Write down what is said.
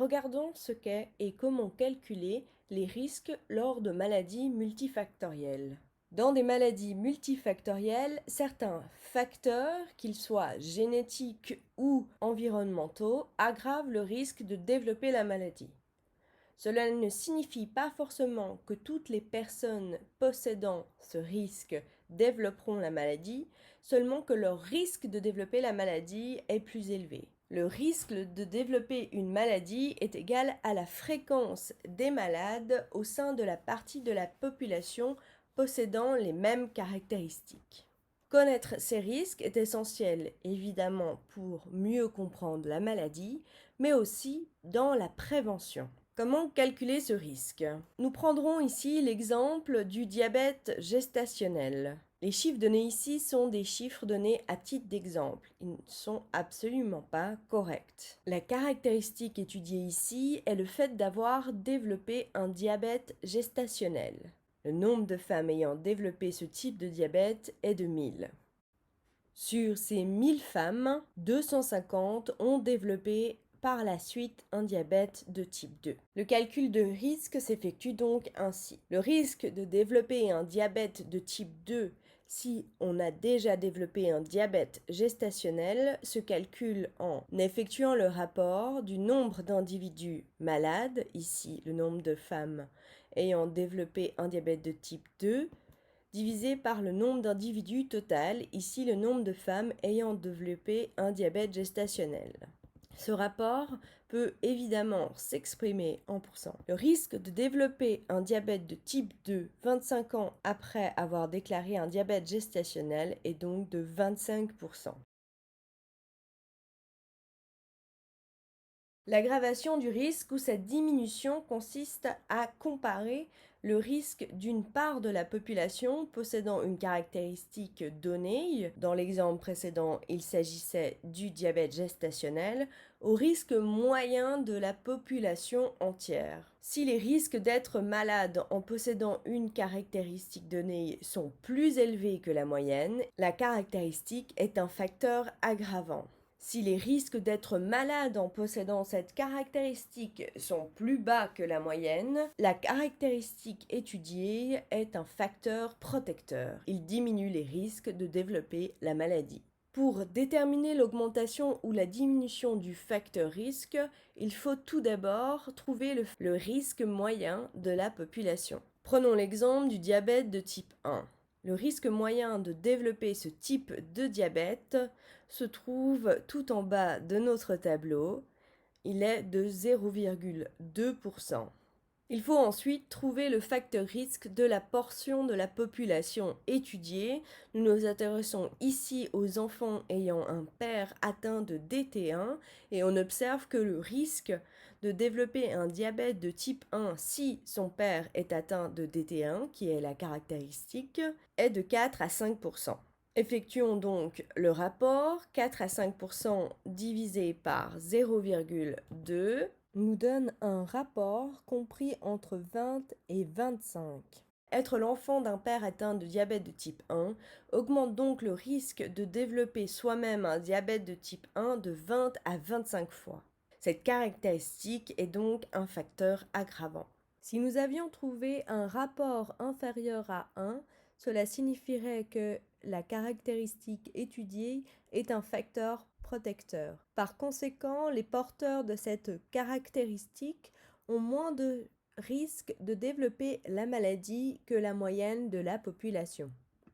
regardons ce qu'est et comment calculer les risques lors de maladies multifactorielles. Dans des maladies multifactorielles, certains facteurs, qu'ils soient génétiques ou environnementaux, aggravent le risque de développer la maladie. Cela ne signifie pas forcément que toutes les personnes possédant ce risque développeront la maladie, seulement que leur risque de développer la maladie est plus élevé. Le risque de développer une maladie est égal à la fréquence des malades au sein de la partie de la population possédant les mêmes caractéristiques. Connaître ces risques est essentiel, évidemment, pour mieux comprendre la maladie, mais aussi dans la prévention. Comment calculer ce risque? Nous prendrons ici l'exemple du diabète gestationnel. Les chiffres donnés ici sont des chiffres donnés à titre d'exemple. Ils ne sont absolument pas corrects. La caractéristique étudiée ici est le fait d'avoir développé un diabète gestationnel. Le nombre de femmes ayant développé ce type de diabète est de 1000. Sur ces 1000 femmes, 250 ont développé par la suite un diabète de type 2. Le calcul de risque s'effectue donc ainsi. Le risque de développer un diabète de type 2 si on a déjà développé un diabète gestationnel se calcule en effectuant le rapport du nombre d'individus malades, ici le nombre de femmes ayant développé un diabète de type 2, divisé par le nombre d'individus total, ici le nombre de femmes ayant développé un diabète gestationnel. Ce rapport peut évidemment s'exprimer en pourcents. Le risque de développer un diabète de type 2 25 ans après avoir déclaré un diabète gestationnel est donc de 25%. L'aggravation du risque ou sa diminution consiste à comparer le risque d'une part de la population possédant une caractéristique donnée, dans l'exemple précédent il s'agissait du diabète gestationnel, au risque moyen de la population entière. Si les risques d'être malade en possédant une caractéristique donnée sont plus élevés que la moyenne, la caractéristique est un facteur aggravant. Si les risques d'être malade en possédant cette caractéristique sont plus bas que la moyenne, la caractéristique étudiée est un facteur protecteur. Il diminue les risques de développer la maladie. Pour déterminer l'augmentation ou la diminution du facteur risque, il faut tout d'abord trouver le risque moyen de la population. Prenons l'exemple du diabète de type 1. Le risque moyen de développer ce type de diabète se trouve tout en bas de notre tableau. Il est de 0,2%. Il faut ensuite trouver le facteur risque de la portion de la population étudiée. Nous nous intéressons ici aux enfants ayant un père atteint de DT1 et on observe que le risque de développer un diabète de type 1 si son père est atteint de DT1, qui est la caractéristique, est de 4 à 5%. Effectuons donc le rapport. 4 à 5% divisé par 0,2 nous donne un rapport compris entre 20 et 25. Être l'enfant d'un père atteint de diabète de type 1 augmente donc le risque de développer soi-même un diabète de type 1 de 20 à 25 fois. Cette caractéristique est donc un facteur aggravant. Si nous avions trouvé un rapport inférieur à 1, cela signifierait que la caractéristique étudiée est un facteur protecteur. Par conséquent, les porteurs de cette caractéristique ont moins de risque de développer la maladie que la moyenne de la population.